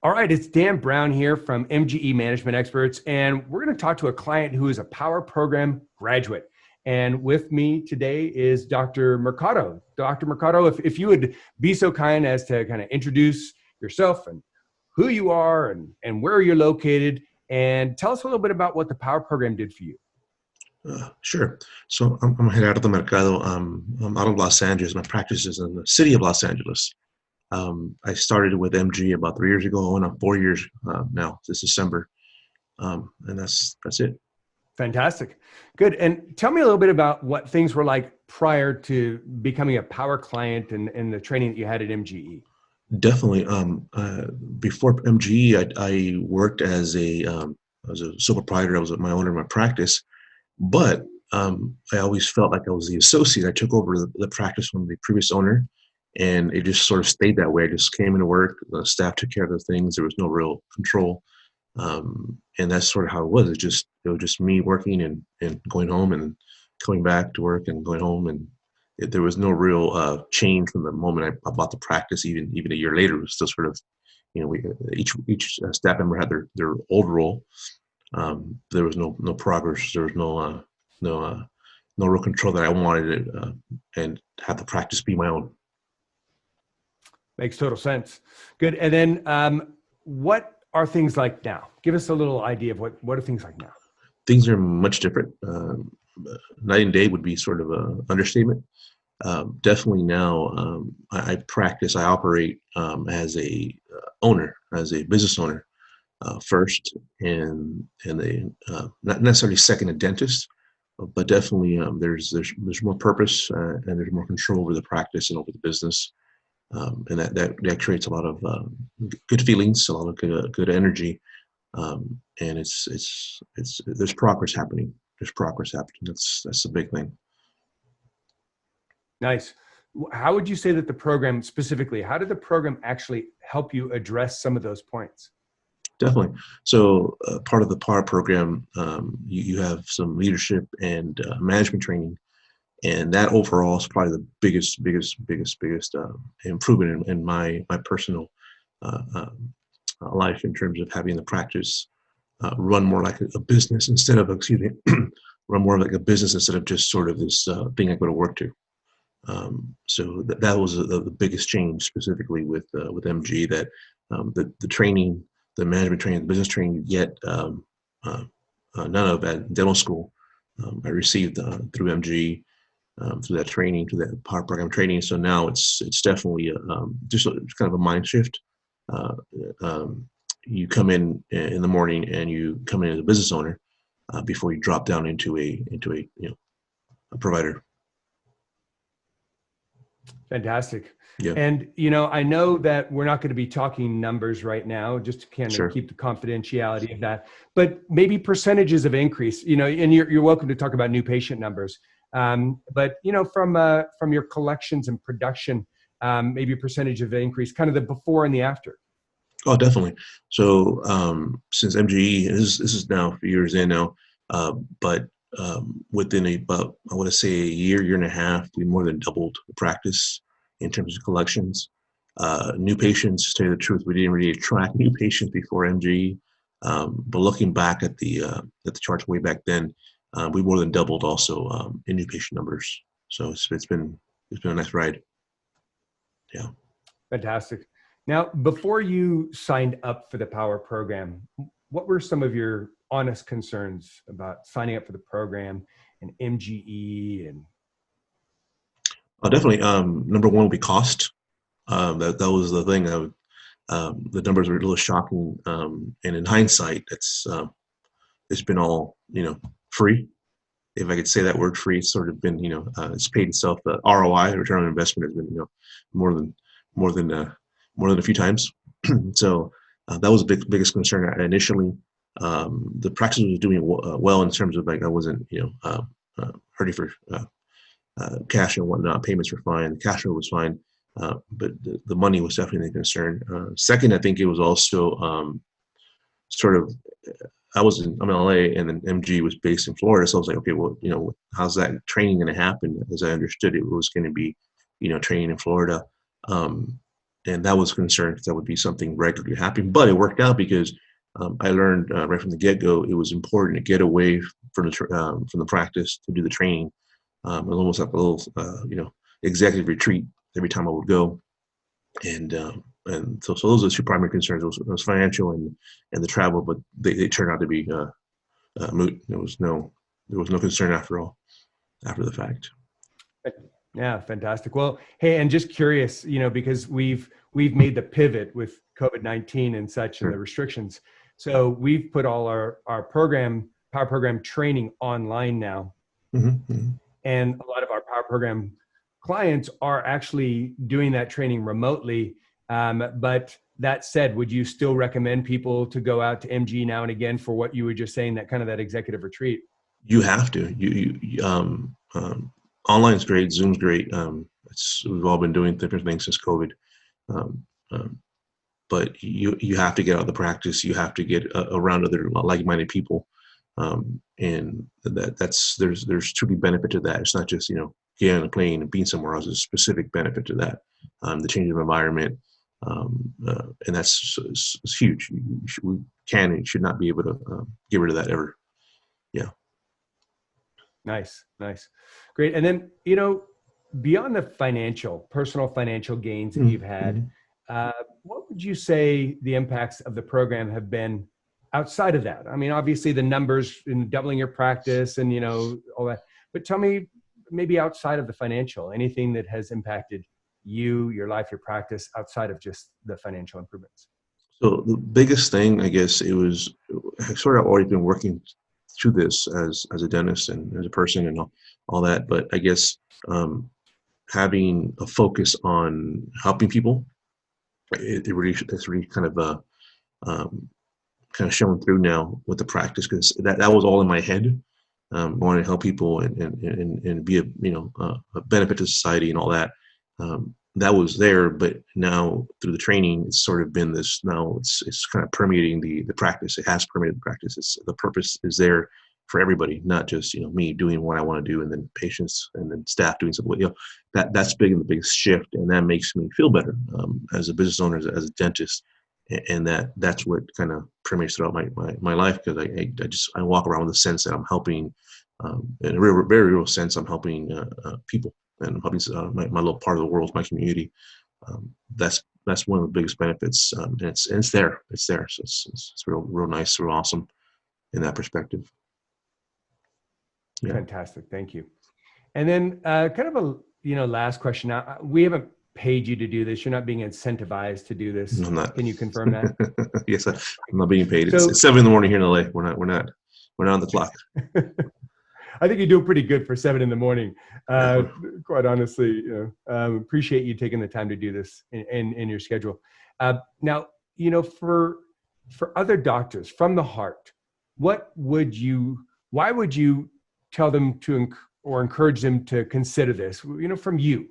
All right, it's Dan Brown here from MGE Management Experts, and we're going to talk to a client who is a Power Program graduate. And with me today is Dr. Mercado. Dr. Mercado, if you would be so kind as to kind of introduce yourself and who you are and where you're located, and tell us a little bit about what the Power Program did for you. Sure. So I'm Gerardo Mercado. I'm out of Los Angeles. My practice is in the city of Los Angeles. I started with MG about 3 years ago, and I'm 4 years now this December, and that's it. Fantastic. Good. And tell me a little bit about what things were like prior to becoming a Power client and the training that you had at MGE. Definitely. Before MGE, I worked as a sole proprietor. I was my owner of my practice, but I always felt like I was the associate. I took over the practice from the previous owner, and it just sort of stayed that way. I just came into work, the staff took care of the things. There was no real control, and that's sort of how it was. It was just me working and going home and coming back to work and going home, and there was no real change from the moment I bought the practice. Even a year later, it was still sort of, each staff member had their old role. There was no progress. There was no real control that I wanted it, and have the practice be my own. Makes total sense. Good. And then what are things like now? Give us a little idea of what are things like now? Things are much different. Night and day would be sort of an understatement. Definitely now, I operate as a owner, as a business owner first, and not necessarily second a dentist, but definitely there's more purpose, and there's more control over the practice and over the business. And that creates a lot of good feelings, a lot of good energy, and there's progress happening. There's progress happening. That's a big thing. Nice. How would you say that the program specifically, how did the program actually help you address some of those points? Definitely. So part of the PAR program, you have some leadership and management training. And that overall is probably the biggest improvement in my personal life, in terms of having the practice run more like a business instead of, run more like a business instead of just sort of this thing I go to work to. So that was the biggest change, specifically with MG, that the training, the management training, the business training you get none of at dental school. I received through MG. Through that training, through that Power Program training. So now it's definitely just kind of a mind shift. You come in the morning, and you come in as a business owner before you drop down into a provider. Fantastic. Yeah. And, I know that we're not going to be talking numbers right now, just to kind of Sure. keep the confidentiality of that, but maybe percentages of increase, and you're welcome to talk about new patient numbers. But, from your collections and production, maybe a percentage of increase, kind of the before and the after. Oh, definitely. So since MGE, this is now a few years in now, but within about, I want to say, a year and a half, we more than doubled the practice in terms of collections. New patients, to tell you the truth, we didn't really attract new patients before MGE, but looking back at the charts way back then, we more than doubled also in new patient numbers. So it's been a nice ride. Yeah. Fantastic. Now, before you signed up for the Power program, what were some of your honest concerns about signing up for the program and MGE? And Definitely. Number one would be cost. That was the thing. The numbers were a little shocking, and in hindsight, it's been all free. If I could say that word, free, it's sort of been it's paid itself. The ROI, return on investment, has been more than a few times. So that was the biggest concern initially. The practice was doing well in terms of, like, I wasn't hurting for cash and whatnot. Payments were fine. The cash flow was fine. But the money was definitely a concern. Second, I think it was also sort of, I'm in LA, and then MG was based in Florida. So I was like, okay, well, how's that training going to happen? As I understood, it was going to be, training in Florida. and that was concerned because that would be something regularly happening. But it worked out because I learned right from the get-go it was important to get away from the practice to do the training. It was almost like a little executive retreat every time I would go, and so those are the two primary concerns. It was financial and the travel, but they turned out to be moot. There was no concern after the fact. Yeah, fantastic. Well, hey, and just curious, because we've made the pivot with COVID-19 and such and the Sure. restrictions. So we've put all our power program training online now. Mm-hmm. And a lot of our power program clients are actually doing that training remotely. But that said, would you still recommend people to go out to MG now and again for what you were just saying, that executive retreat? You have to. Online's great. Zoom's great. We've all been doing different things since COVID. Um, um, but you have to get out of the practice. You have to get around other like-minded people, and there's truly benefit to that. It's not just getting on a plane and being somewhere else. There's a specific benefit to that. The change of environment, and it's huge. We can and should not be able to get rid of that ever. Yeah. Nice, nice. Great. And then, beyond the personal financial gains that you've had, Mm-hmm. what would you say the impacts of the program have been outside of that? I mean, obviously the numbers in doubling your practice and, all that, but tell me maybe outside of the financial, anything that has impacted you, your life, your practice outside of just the financial improvements. So the biggest thing, I guess, I've sort of already been working through this as a dentist and as a person and all that. But I guess having a focus on helping people, it's really um, kind of showing through now with the practice because that was all in my head. Wanting to help people and be a benefit to society and all that. That was there, but now through the training, it's sort of been this. Now it's kind of permeating the practice. It has permeated the practice. The purpose is there for everybody, not just me doing what I want to do, and then patients and then staff doing something. That's big and the biggest shift, and that makes me feel better as a business owner, as a dentist, and that's what kind of permeates throughout my life because I walk around with a sense that I'm helping, in a very real sense, I'm helping people and I'm helping my little part of the world, my community. That's one of the biggest benefits, and it's there. It's there. So it's real nice, real awesome in that perspective. Yeah. Fantastic. Thank you. And then kind of a last question. Now, we haven't paid you to do this. You're not being incentivized to do this. No, I'm not. Can you confirm that? Yes, I'm not being paid. So, it's 7 in the morning here in LA. We're not on the clock. I think you're doing pretty good for 7 a.m. Yeah. Quite honestly, appreciate you taking the time to do this in your schedule. Now, for other doctors from the heart, why would you tell them or encourage them to consider this, from you?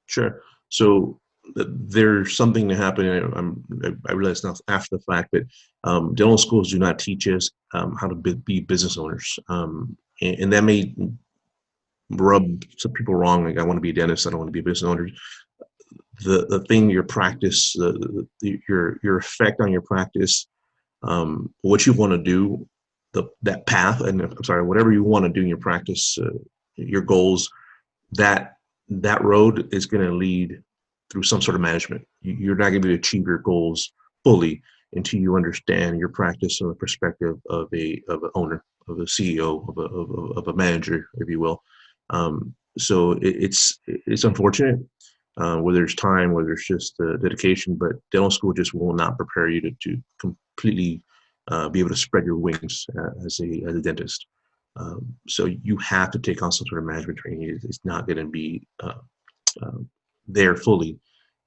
Sure. So there's something to happen. I realize now after the fact that dental schools do not teach us how to be business owners, and that may rub some people wrong. Like I want to be a dentist, I don't want to be a business owner. The thing, your practice, your effect on your practice, what you want to do, that path, and I'm sorry, whatever you want to do in your practice, your goals, that road is going to lead through some sort of management. You're not going to be able to achieve your goals fully until you understand your practice from the perspective of an owner, of a CEO, of a manager, if you will. So it's unfortunate where there's time, where there's just dedication, but dental school just will not prepare you to completely be able to spread your wings as a dentist. So you have to take on some sort of management training. It's not going to be there fully.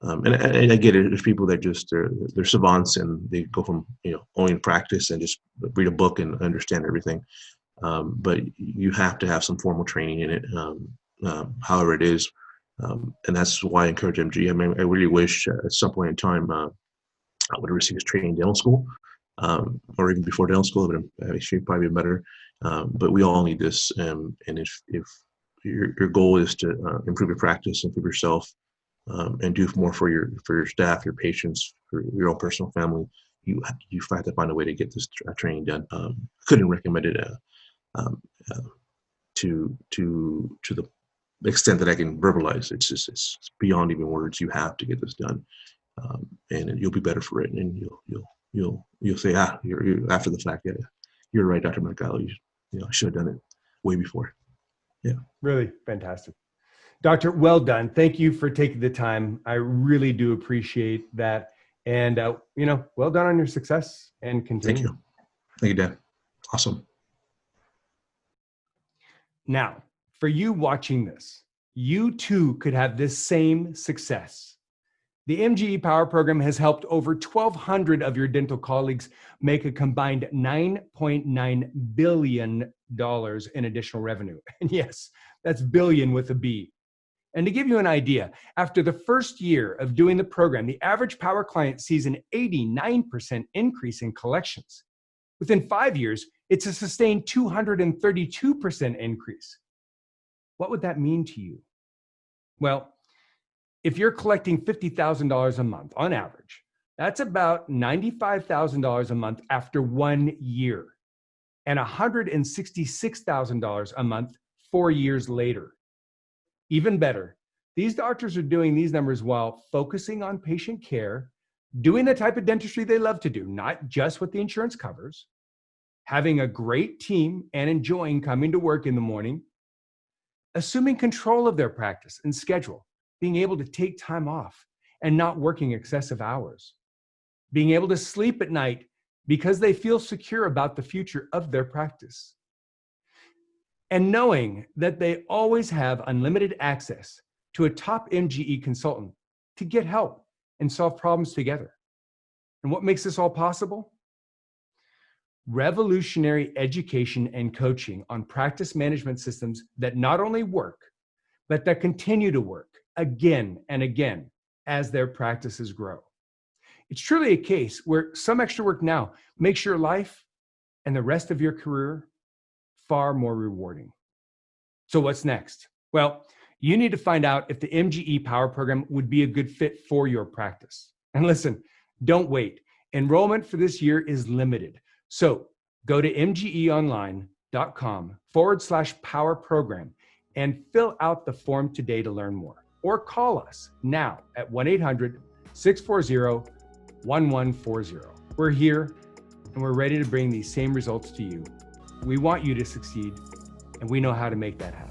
And I get it. There's people that just they're savants and they go from owning practice and just read a book and understand everything. But you have to have some formal training in it, however it is. And that's why I encourage MGE. I mean, I really wish at some point in time I would have received training in dental school, or even before dental school, but it should probably be better. But we all need this. And if your goal is to improve your practice, improve yourself, and do more for your staff, your patients, for your own personal family, you have to find a way to get this training done. Couldn't recommend it um, uh, to the extent that I can verbalize. It's beyond even words. You have to get this done, and you'll be better for it. And you'll say, you're after the fact, yeah, you're right, Dr. Mercado. I should have done it way before. Yeah. Really fantastic. Doctor, well done. Thank you for taking the time. I really do appreciate that. And, well done on your success, and continue. Thank you. Thank you, Dan. Awesome. Now, for you watching this, you too could have this same success. The MGE Power Program has helped over 1,200 of your dental colleagues make a combined $9.9 billion in additional revenue. And yes, that's billion with a B. And to give you an idea, after the first year of doing the program, the average Power client sees an 89% increase in collections. Within 5 years, it's a sustained 232% increase. What would that mean to you? Well, if you're collecting $50,000 a month on average, that's about $95,000 a month after 1 year, and $166,000 a month 4 years later. Even better, these doctors are doing these numbers while focusing on patient care, doing the type of dentistry they love to do, not just what the insurance covers, having a great team and enjoying coming to work in the morning, assuming control of their practice and schedule, being able to take time off and not working excessive hours, being able to sleep at night because they feel secure about the future of their practice, and knowing that they always have unlimited access to a top MGE consultant to get help and solve problems together. And what makes this all possible? Revolutionary education and coaching on practice management systems that not only work, but that continue to work again and again as their practices grow. It's truly a case where some extra work now makes your life and the rest of your career far more rewarding. So what's next? Well, you need to find out if the MGE Power Program would be a good fit for your practice. And listen, don't wait. Enrollment for this year is limited. So go to mgeonline.com/power program and fill out the form today to learn more. Or call us now at 1-800-640-1140. We're here and we're ready to bring these same results to you. We want you to succeed, and we know how to make that happen.